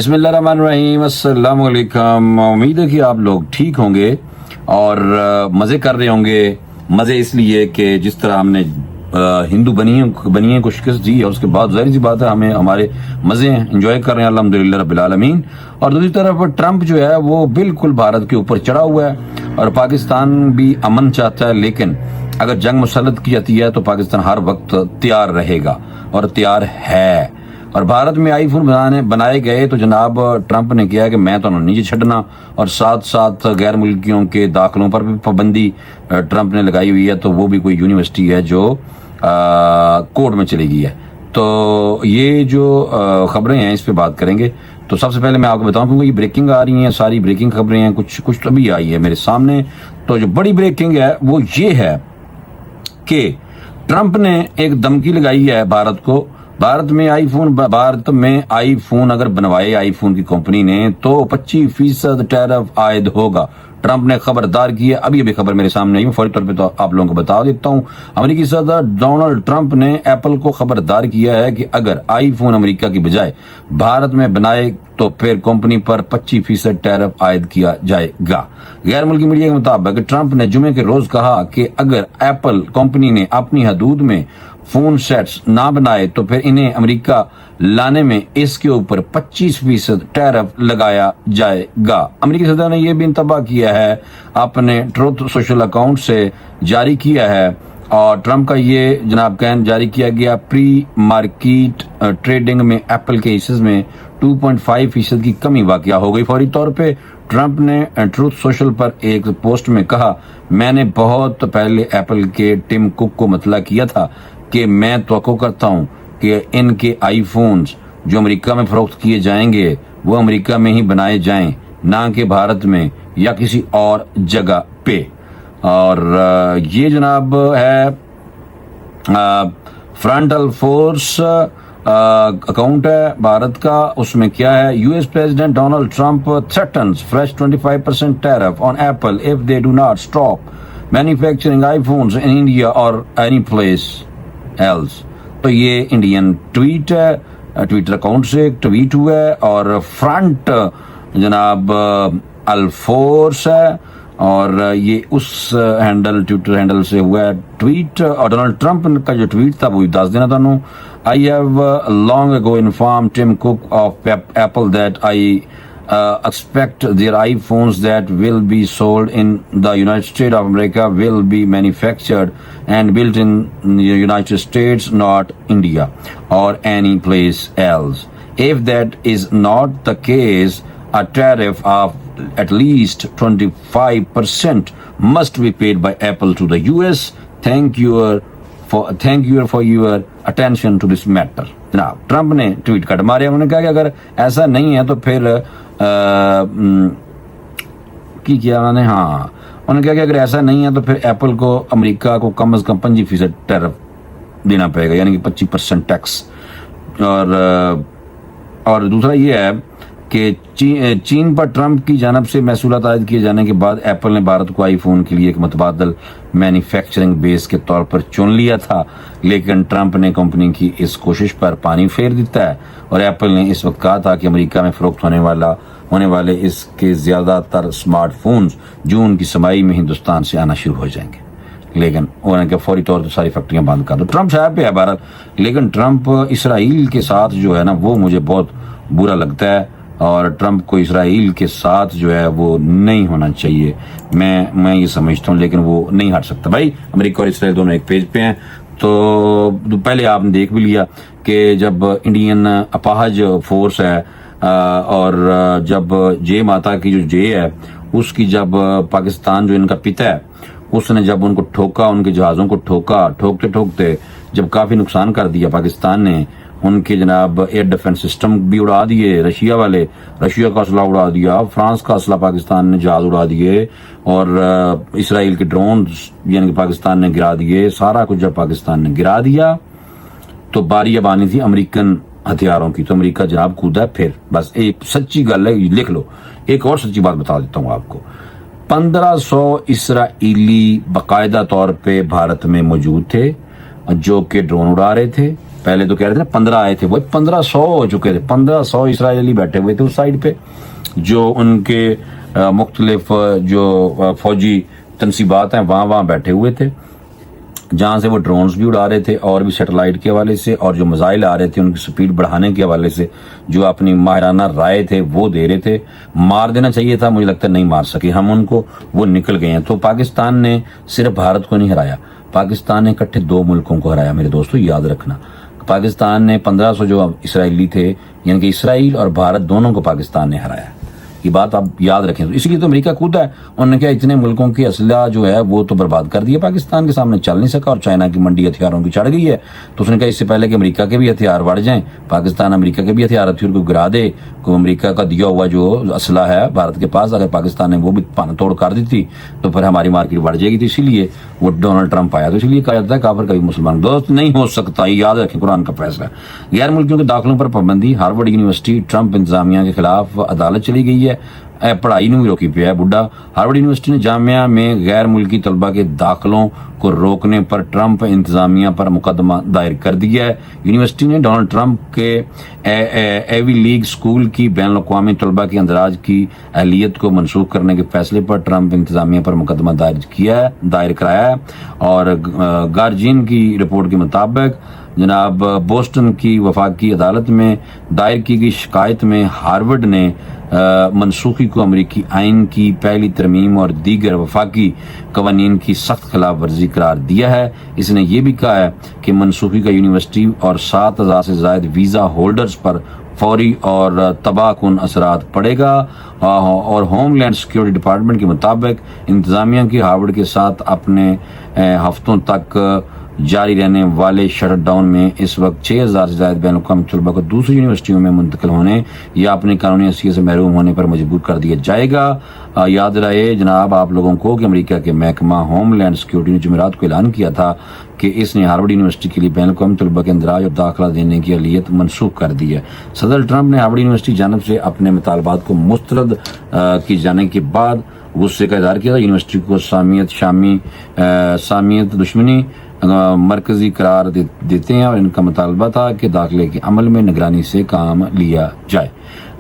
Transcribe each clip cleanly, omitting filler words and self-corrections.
بسم اللہ الرحمن الرحیم، السلام علیکم۔ امید ہے کہ آپ لوگ ٹھیک ہوں گے اور مزے کر رہے ہوں گے۔ مزے اس لیے کہ جس طرح ہم نے ہندو بنیے کو شکست دی اور اس کے بعد ظاہر سی بات ہے ہمیں ہمارے مزے انجوائے کر رہے ہیں الحمدللہ رب العالمین۔ اور دوسری طرف ٹرمپ جو ہے وہ بالکل بھارت کے اوپر چڑھا ہوا ہے اور پاکستان بھی امن چاہتا ہے، لیکن اگر جنگ مسلط کی جاتی ہے تو پاکستان ہر وقت تیار رہے گا اور تیار ہے۔ اور بھارت میں آئی فون بنائے گئے تو جناب ٹرمپ نے کیا کہ میں تو نہیں چھڈنا، اور ساتھ ساتھ غیر ملکیوں کے داخلوں پر بھی پابندی ٹرمپ نے لگائی ہوئی ہے، تو وہ بھی کوئی یونیورسٹی ہے جو کورٹ میں چلی گئی ہے۔ تو یہ جو خبریں ہیں اس پہ بات کریں گے۔ تو سب سے پہلے میں آپ کو بتاؤں کیونکہ یہ بریکنگ آ رہی ہیں، ساری بریکنگ خبریں ہیں، کچھ ابھی آئی ہے میرے سامنے۔ تو جو بڑی بریکنگ ہے وہ یہ ہے کہ ٹرمپ نے ایک دھمکی لگائی ہے بھارت کو۔ بھارت میں آئی فون اگر بنوائے آئی فون کی کمپنی نے تو 25% ٹیرف عائد ہوگا۔ ٹرمپ نے خبردار کی ہے، ابھی خبر میرے سامنے آئی، فوری طور پہ تو آپ لوگوں کو بتا دیتا ہوں۔ امریکی صدر ڈونلڈ ٹرمپ نے ایپل کو خبردار کیا ہے کہ اگر آئی فون امریکہ کی بجائے بھارت میں بنائے تو پھر کمپنی پر 25% ٹیرف عائد کیا جائے گا۔ غیر ملکی میڈیا کے مطابق ٹرمپ نے جمعے کے روز کہا کہ اگر ایپل کمپنی نے اپنی حدود میں فون سیٹس نہ بنائے تو پھر انہیں امریکہ لانے میں اس کے اوپر 25% ٹیرف لگایا جائے گا۔ امریکی صدر نے یہ بھی انتباہ کیا ہے، اپنے ٹروتھ سوشل اکاؤنٹ سے جاری کیا ہے، اور ٹرمپ کا یہ جناب جاری کیا گیا پری مارکیٹ ٹریڈنگ میں ایپل کے حصص میں 2.5% کی کمی واقع ہو گئی۔ فوری طور پہ ٹرمپ نے ٹروتھ سوشل پر ایک پوسٹ میں کہا، میں نے بہت پہلے ایپل کے ٹم کک کو مطلع کیا تھا کہ میں توقع کرتا ہوں کہ ان کے آئی فونز جو امریکہ میں فروخت کیے جائیں گے وہ امریکہ میں ہی بنائے جائیں، نہ کہ بھارت میں یا کسی اور جگہ پہ۔ اور یہ جناب ہے فرنٹل فورس اکاؤنٹ ہے بھارت کا، اس میں کیا ہے، U S president Donald Trump threatens fresh 25% tariff on Apple if they do not stop manufacturing iPhones in India or any place else۔ تو یہ انڈین ٹویٹ ہے، ٹویٹر اکاؤنٹ سے ایک ٹویٹ ہوا ہے، اور فرنٹ جناب الفورس ہے، اور یہ اس ٹویٹر ہینڈل سے ہوا ہے ٹویٹ۔ اور ڈونلڈ ٹرمپ کا جو ٹویٹ تھا وہ دس دینا تھا۔ I have long ago informed Tim Cook of Apple that I expect their iPhones that will be sold in the United States of America will be manufactured and built in the United States, not India or any place else. If that is not the case, a tariff of at least 25% must be paid by Apple to the US. Thank you for your attention to this matter۔ جناب Trump نے tweet کٹ مارے، انہوں نے کہا کہ اگر ایسا نہیں ہے تو پھر انہوں نے کہا کہ اگر ایسا نہیں ہے تو پھر ایپل کو امریکہ کو کم از کم 25% ٹیرف دینا پڑے گا، یعنی کہ 25% ٹیکس۔ اور دوسرا یہ ہے کہ چین پر ٹرمپ کی جانب سے محصولات عائد کیے جانے کے بعد ایپل نے بھارت کو آئی فون کے لیے ایک متبادل مینوفیکچرنگ بیس کے طور پر چن لیا تھا، لیکن ٹرمپ نے کمپنی کی اس کوشش پر پانی پھیر دیتا ہے، اور ایپل نے اس وقت کہا تھا کہ امریکہ میں فروخت ہونے والے اس کے زیادہ تر سمارٹ فونز جون کی سمائی میں ہندوستان سے آنا شروع ہو جائیں گے، لیکن انہوں نے کہا فوری طور پر ساری فیکٹریاں بند کر دو۔ ٹرمپ شاید پہ ہے بہرحال، لیکن ٹرمپ اسرائیل کے ساتھ جو ہے نا وہ مجھے بہت برا لگتا ہے، اور ٹرمپ کو اسرائیل کے ساتھ جو ہے وہ نہیں ہونا چاہیے، میں یہ سمجھتا ہوں، لیکن وہ نہیں ہٹ سکتا۔ بھائی امریکہ اور اسرائیل دونوں ایک پیج پہ ہیں۔ تو پہلے آپ نے دیکھ بھی لیا کہ جب انڈین اپاہج فورس ہے اور جب جے ماتا کی جو جے ہے اس کی جب پاکستان جو ان کا پتا ہے اس نے جب ان کو ٹھوکا، ان کے جہازوں کو ٹھوکتے جب کافی نقصان کر دیا پاکستان نے، ان کے جناب ایئر ڈیفنس سسٹم بھی اڑا دیے، رشیا کا اسلحہ اڑا دیا، فرانس کا اسلحہ پاکستان نے جہاز اڑا دیے، اور اسرائیل کے ڈرونز یعنی کہ پاکستان نے گرا دیے، سارا کچھ جب پاکستان نے گرا دیا تو باری اب آنی تھی امریکن ہتھیاروں کی، تو امریکہ جناب کودا ہے پھر۔ بس ایک سچی گل ہے، لکھ لو، ایک اور سچی بات بتا دیتا ہوں آپ کو۔ 1500 اسرائیلی باقاعدہ طور پہ بھارت میں موجود تھے جو کہ ڈرون اڑا رہے تھے، پہلے تو کہہ رہے تھے نا 15 آئے تھے، وہ 1500 ہو چکے تھے، 1500 اسرائیلی بیٹھے ہوئے تھے اس سائڈ پہ، جو ان کے مختلف جو فوجی تنصیبات ہیں وہاں بیٹھے ہوئے تھے، جہاں سے وہ ڈرونز بھی اڑا رہے تھے اور بھی سیٹلائٹ کے حوالے سے، اور جو میزائل آ رہے تھے ان کی سپیڈ بڑھانے کے حوالے سے جو اپنی ماہرانہ رائے تھے وہ دے رہے تھے۔ مار دینا چاہیے تھا، مجھے لگتا ہے نہیں مار سکے ہم ان کو، وہ نکل گئے ہیں۔ تو پاکستان نے صرف بھارت کو نہیں ہرایا، پاکستان نے اکٹھے 2 ملکوں کو ہرایا، میرے دوستو یاد رکھنا۔ پاکستان نے 1500 جو اسرائیلی تھے، یعنی کہ اسرائیل اور بھارت دونوں کو پاکستان نے ہرایا، یہ بات آپ یاد رکھیں۔ تو اس لیے تو امریکہ کودا ہے، انہوں نے کیا اتنے ملکوں کی اسلحہ جو ہے وہ تو برباد کر دیا، پاکستان کے سامنے چل نہیں سکا، اور چائنا کی منڈی ہتھیاروں کی چڑھ گئی ہے، تو اس نے کہا اس سے پہلے کہ امریکہ کے بھی ہتھیار بڑھ جائیں، پاکستان امریکہ کے بھی ہتھیار کو گرا دے، کو امریکہ کا دیا ہوا جو اسلحہ ہے بھارت کے پاس، اگر پاکستان نے وہ بھی پان توڑ کر دی تھی تو پھر ہماری مارکیٹ بڑھ جائے گی، تو اسی لیے وہ ڈونلڈ ٹرمپ آیا۔ تو اس لیے کہا جاتا ہے کافر کبھی مسلمان دوست نہیں ہو سکتا، یہ یاد رکھیں، قرآن کا فیصلہ ہے۔ غیر ملکیوں کے داخلوں پر پابندی، ہارورڈ یونیورسٹی ٹرمپ انتظامیہ کے خلاف عدالت چلی گئی ہے، پڑھائی نہیں روکی پہ ہے بڈھا۔ ہارورڈ یونیورسٹی نے جامعہ میں غیر ملکی طلبہ کے داخلوں کو روکنے پر ٹرمپ انتظامیہ پر مقدمہ دائر کر دیا ہے۔ یونیورسٹی نے ڈونلڈ ٹرمپ کے ایوی لیگ اسکول کی بین الاقوامی طلبہ کے اندراج کی اہلیت کو منسوخ کرنے کے فیصلے پر ٹرمپ انتظامیہ پر مقدمہ دائر کرایا ہے، اور گارجین کی رپورٹ کے مطابق جناب بوسٹن کی وفاقی عدالت میں دائر کی گئی شکایت میں ہارورڈ نے منسوخی کو امریکی آئین کی پہلی ترمیم اور دیگر وفاقی قوانین کی سخت خلاف ورزی قرار دیا ہے۔ اس نے یہ بھی کہا ہے کہ منسوخی کا یونیورسٹی اور 7000 سے زائد ویزا ہولڈرز پر فوری اور تباہ کن اثرات پڑے گا، اور ہوم لینڈ سیکیورٹی ڈپارٹمنٹ کے مطابق انتظامیہ کی ہارورڈ کے ساتھ اپنے ہفتوں تک جاری رہنے والے شٹ ڈاؤن میں اس وقت 6000 سے زائد بین الاقوامی طلبہ کو دوسری یونیورسٹیوں میں منتقل ہونے یا اپنی قانونی حیثیت سے محروم ہونے پر مجبور کر دیا جائے گا۔ یاد رہے جناب آپ لوگوں کو کہ امریکہ کے محکمہ ہوم لینڈ سیکیورٹی نے جمعرات کو اعلان کیا تھا کہ اس نے ہارورڈ یونیورسٹی کے لیے بین الاقوامی طلبہ کے اندراج اور داخلہ دینے کی اہلیت منسوخ کر دی ہے۔ صدر ٹرمپ نے ہارورڈ یونیورسٹی جانب سے اپنے مطالبات کو مسترد کی جانے کے بعد غصے کا اظہار کیا تھا۔ یونیورسٹی کو سامیت دشمنی مرکزی قرار دیتے ہیں، اور ان کا مطالبہ تھا کہ داخلے کے عمل میں نگرانی سے کام لیا جائے۔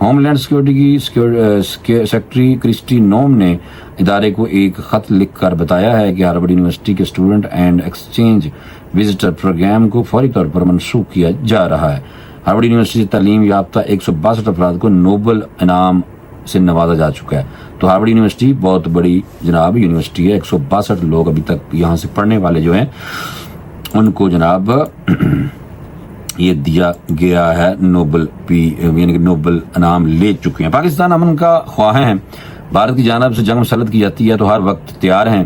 ہوم لینڈ سیکیورٹی کی سیکرٹری کرسٹی نوم نے ادارے کو ایک خط لکھ کر بتایا ہے کہ ہارورڈ یونیورسٹی کے student and exchange visitor program کو فوری طور پر منسوخ کیا جا رہا ہے۔ ہارورڈ یونیورسٹی سے تعلیم یافتہ 162 افراد کو نوبل انعام سے نوازا جا چکا ہے۔ تو ہارورڈ یونیورسٹی بہت بڑی جناب یونیورسٹی ہے، 162 لوگ ابھی تک یہاں سے پڑھنے والے جو ہیں ان کو جناب یہ دیا گیا ہے نوبل یعنی کہ نوبل انعام لے چکے ہیں۔ پاکستان امن کا خواہاں ہیں، بھارت کی جانب سے جنگ مسلط کی جاتی ہے تو ہر وقت تیار ہیں،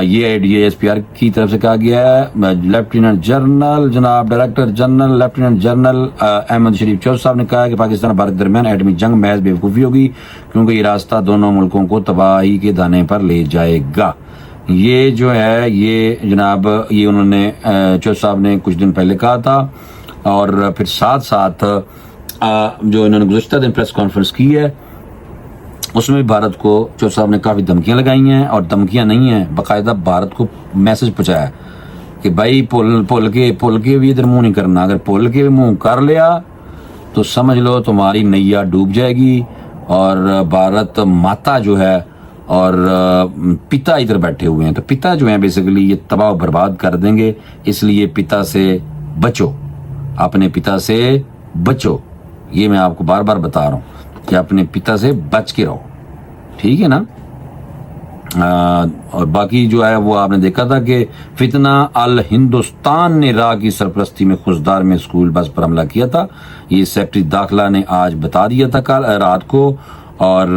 یہ DISPR کی طرف سے کہا گیا ہے۔ لیفٹیننٹ جنرل جناب director general lieutenant general Ahmed Sharif چودھ صاحب نے کہا کہ پاکستان اور بھارت کے درمیان ایٹمی جنگ محض بیوقوفی ہوگی، کیونکہ یہ راستہ دونوں ملکوں کو تباہی کے دانے پر لے جائے گا۔ یہ جو ہے یہ جناب یہ انہوں نے چودھ صاحب نے کچھ دن پہلے کہا تھا، اور پھر ساتھ ساتھ جو انہوں نے گزشتہ دن پریس کانفرنس کی ہے اس میں بھارت کو چودھ صاحب نے کافی دھمکیاں لگائی ہیں، اور دھمکیاں نہیں ہیں، باقاعدہ بھارت کو میسج پہنچایا کہ بھائی پول کے بھی ادھر منہ نہیں کرنا، اگر پول کے بھی منہ کر لیا تو سمجھ لو تمہاری نیا ڈوب جائے گی، اور بھارت ماتا جو ہے اور پتا ادھر بیٹھے ہوئے ہیں، تو پتا جو ہیں بیسیکلی یہ تباہ و برباد کر دیں گے، اس لیے پتا سے بچو، اپنے پتا سے بچو، یہ میں آپ کو بار بار بتا رہا ہوں کہ اپنے پتا سے بچ کے رہو، ٹھیک ہے نا۔ اور باقی جو ہے وہ آپ نے دیکھا تھا کہ فتنہ الہندوستان نے راہ کی سرپرستی میں خوزدار میں اسکول بس پر حملہ کیا تھا، یہ سیکرٹری داخلہ نے آج بتا دیا تھا کل رات کو۔ اور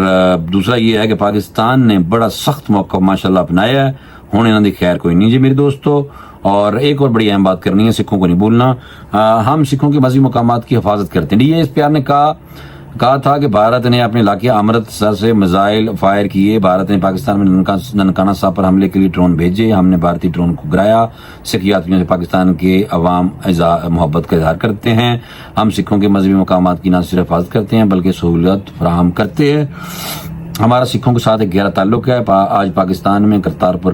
دوسرا یہ ہے کہ پاکستان نے بڑا سخت موقع ماشاءاللہ اپنایا ہے، ہونے نہ دی خیر کوئی نہیں جی میرے دوستو۔ اور ایک اور بڑی اہم بات کرنی ہے، سکھوں کو نہیں بھولنا، ہم سکھوں کے مذہبی مقامات کی حفاظت کرتے ہیں۔ DISPR نے کہا تھا کہ بھارت نے اپنے علاقے امرتسر سے میزائل فائر کیے، بھارت نے پاکستان میں ننکانہ صاحب پر حملے کے لیے ڈرون بھیجے، ہم نے بھارتی ڈرون کو گرایا، سکھ یاتریوں سے پاکستان کے عوام محبت کا اظہار کرتے ہیں، ہم سکھوں کے مذہبی مقامات کی نہ صرف حفاظت کرتے ہیں بلکہ سہولت فراہم کرتے ہیں، ہمارا سکھوں کے ساتھ ایک گہرا تعلق ہے۔ آج پاکستان میں کرتارپور